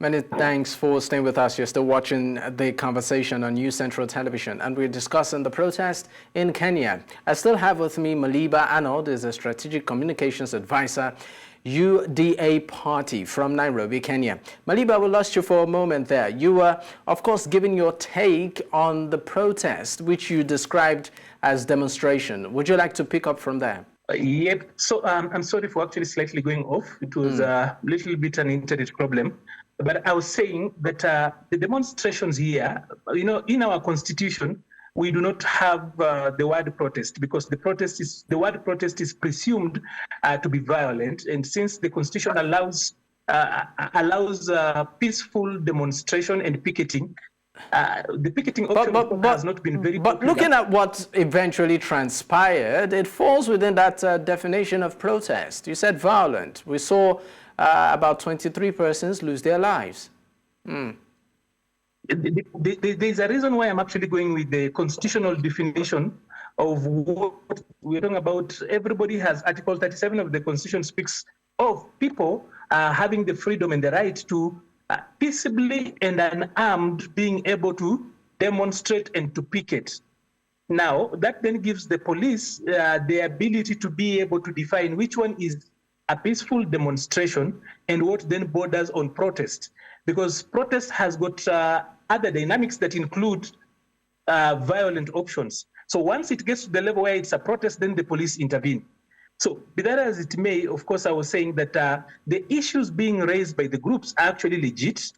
Many thanks for staying with us. You're still watching the conversation on News Central Television, and we're discussing the protest in Kenya. I still have with me Maliba Arnold, is a strategic communications advisor, UDA Party from Nairobi, Kenya. Maliba, we lost you for a moment there. You were, of course, giving your take on the protest, which you described as demonstration. Would you like to pick up from there? Yep. So I'm sorry for actually slightly going off. It was a little bit an internet problem. But I was saying that the demonstrations here, in our constitution, we do not have the word protest because the word protest is presumed to be violent. And since the constitution allows peaceful demonstration and picketing, the picketing option has not been very popular. But looking at what eventually transpired, it falls within that definition of protest. You said violent. We saw about 23 persons lose their lives. There's a reason why I'm actually going with the constitutional definition of what we're talking about. Everybody has Article 37 of the Constitution speaks of people having the freedom and the right to peaceably and unarmed being able to demonstrate and to picket. Now, that then gives the police the ability to be able to define which one is a peaceful demonstration and what then borders on protest. Because protest has got other dynamics that include violent options. So once it gets to the level where it's a protest, then the police intervene. So be that as it may, of course, I was saying that the issues being raised by the groups are actually legit.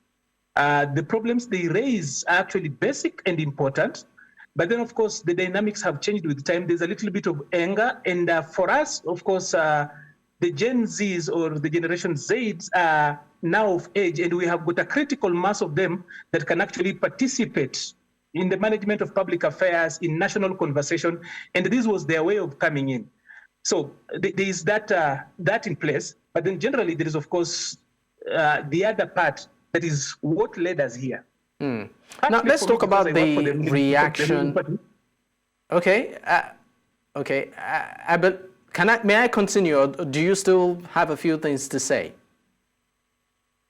The problems they raise are actually basic and important. But then, of course, the dynamics have changed with time. There's a little bit of anger. And for us, of course, the Gen Zs or the Generation Zs are now of age, and we have got a critical mass of them that can actually participate in the management of public affairs, in national conversation, and this was their way of coming in. So there is that in place, but then generally there is, of course, the other part that is what led us here. Now let's talk about the reaction. Okay, but may I continue, or do you still have a few things to say?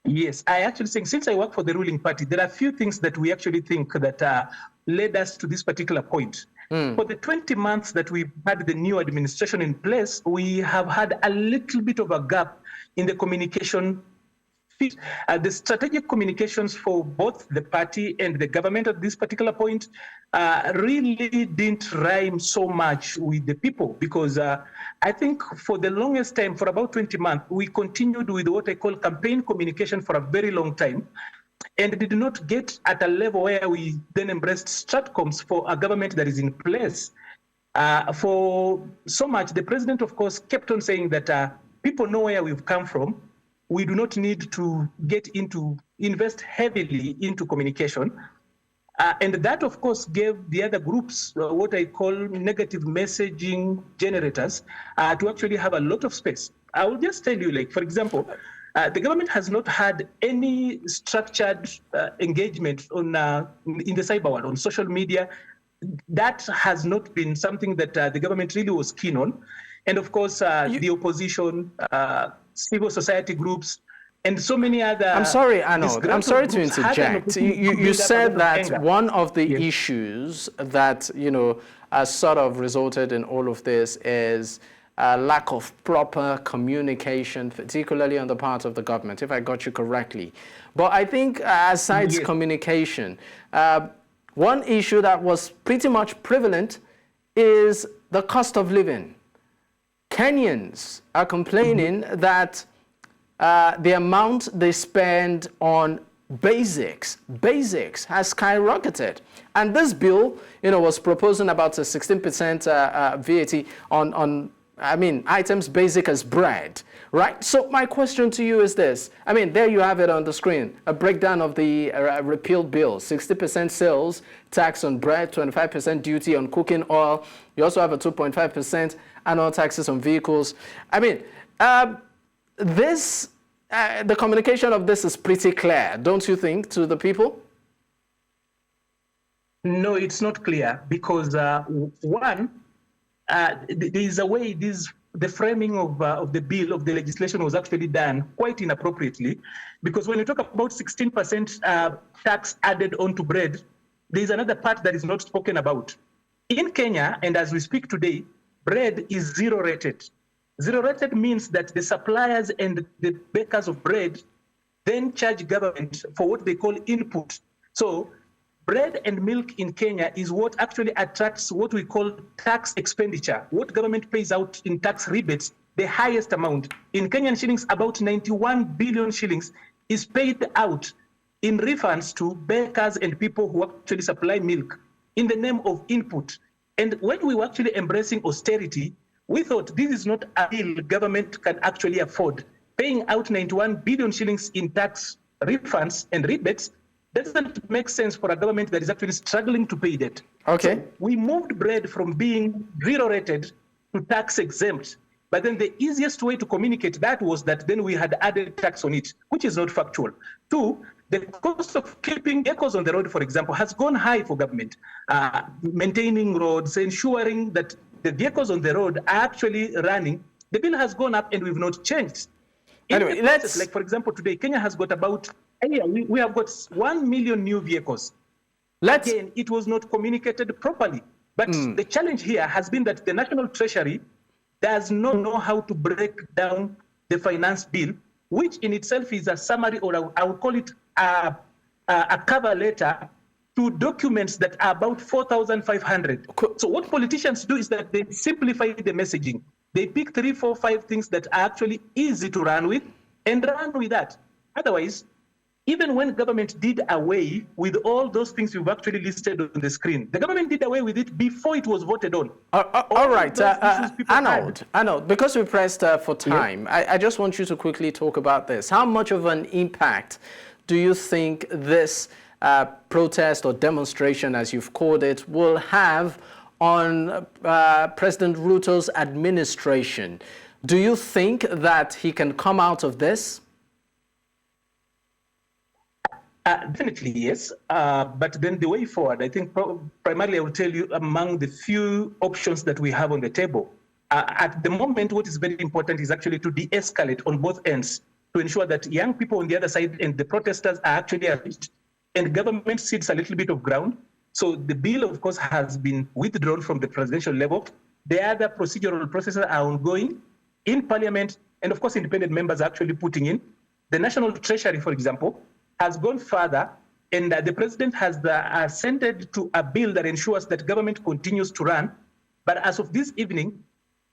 Yes, I actually think since I work for the ruling party, there are a few things that we actually think that led us to this particular point. For the 20 months that we've had the new administration in place, we have had a little bit of a gap in the communication. The strategic communications for both the party and the government at this particular point really didn't rhyme so much with the people, because I think for the longest time, for about 20 months, we continued with what I call campaign communication for a very long time, and did not get at a level where we then embraced stratcoms for a government that is in place. For so much, the president, of course, kept on saying that people know where we've come from. We do not need to invest heavily into communication. And that, of course, gave the other groups what I call negative messaging generators to actually have a lot of space. I will just tell you, like, for example, the government has not had any structured engagement on in the cyber world, on social media. That has not been something that the government really was keen on. And of course, the opposition, civil society groups, and so many other... I'm sorry, Arnold. I'm sorry to interject. You said that one of the issues that, sort of resulted in all of this is a lack of proper communication, particularly on the part of the government, if I got you correctly. But I think aside communication, one issue that was pretty much prevalent is the cost of living. Kenyans are complaining that the amount they spend on basics has skyrocketed. And this bill, was proposing about a 16% VAT on items basic as bread, right? So my question to you is this. There you have it on the screen, a breakdown of the repealed bill: 60% sales tax on bread, 25% duty on cooking oil. You also have a 2.5% annual taxes on vehicles. The communication of this is pretty clear, don't you think, to the people? No, it's not clear because one, there is a way these the framing of the bill, of the legislation, was actually done quite inappropriately, because when you talk about 16% tax added onto bread, there is another part that is not spoken about. In Kenya, and as we speak today, bread is zero rated. Zero rated means that the suppliers and the bakers of bread then charge government for what they call input. So bread and milk in Kenya is what actually attracts what we call tax expenditure, what government pays out in tax rebates, the highest amount. In Kenyan shillings, about 91 billion shillings is paid out in refunds to bakers and people who actually supply milk in the name of input. And when we were actually embracing austerity, we thought this is not a bill government can actually afford. Paying out 91 billion shillings in tax refunds and rebates doesn't make sense for a government that is actually struggling to pay debt. Okay. So we moved bread from being zero rated to tax exempt. But then the easiest way to communicate that was that then we had added tax on it, which is not factual. Two, the cost of keeping vehicles on the road, for example, has gone high for government. Maintaining roads, ensuring that the vehicles on the road are actually running. The bill has gone up and we've not changed. Anyway, process, like for example, today, Kenya has got about, we have got 1 million new vehicles. Again, it was not communicated properly. But the challenge here has been that the National Treasury does not know how to break down the finance bill, which in itself is a summary, or I would call it a cover letter to documents that are about 4,500. So what politicians do is that they simplify the messaging. They pick 3, 4, 5 things that are actually easy to run with and run with that. Otherwise, even when government did away with all those things you've actually listed on the screen, the government did away with it before it was voted on. All right, Arnold, because we pressed for time, yeah. I just want you to quickly talk about this. How much of an impact do you think this protest or demonstration, as you've called it, will have on President Ruto's administration? Do you think that he can come out of this? Definitely, yes. But then the way forward, I think primarily I will tell you among the few options that we have on the table. At the moment, what is very important is actually to de-escalate on both ends to ensure that young people on the other side and the protesters are actually reached and government cedes a little bit of ground. So the bill, of course, has been withdrawn from the presidential level. The other procedural processes are ongoing in parliament, and of course, independent members are actually putting in. The National Treasury, for example, has gone further, and the president has assented to a bill that ensures that government continues to run. But as of this evening,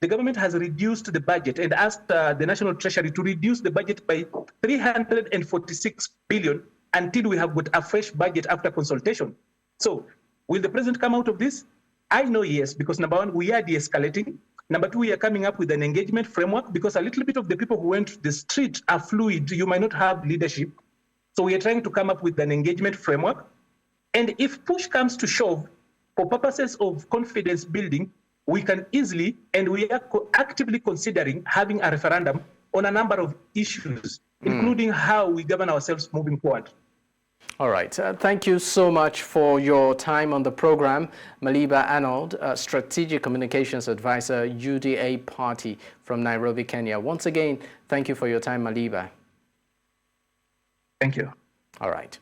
the government has reduced the budget and asked the National Treasury to reduce the budget by 346 billion until we have got a fresh budget after consultation. So will the president come out of this? I know yes, because number one, we are de-escalating. Number two, we are coming up with an engagement framework, because a little bit of the people who went to the street are fluid. You might not have leadership. So we are trying to come up with an engagement framework. And if push comes to shove, for purposes of confidence building, we can easily, and we are actively considering having a referendum on a number of issues, including how we govern ourselves moving forward. All right. Thank you so much for your time on the program. Maliba Arnold, Strategic Communications Advisor, UDA Party from Nairobi, Kenya. Once again, thank you for your time, Maliba. Thank you. All right.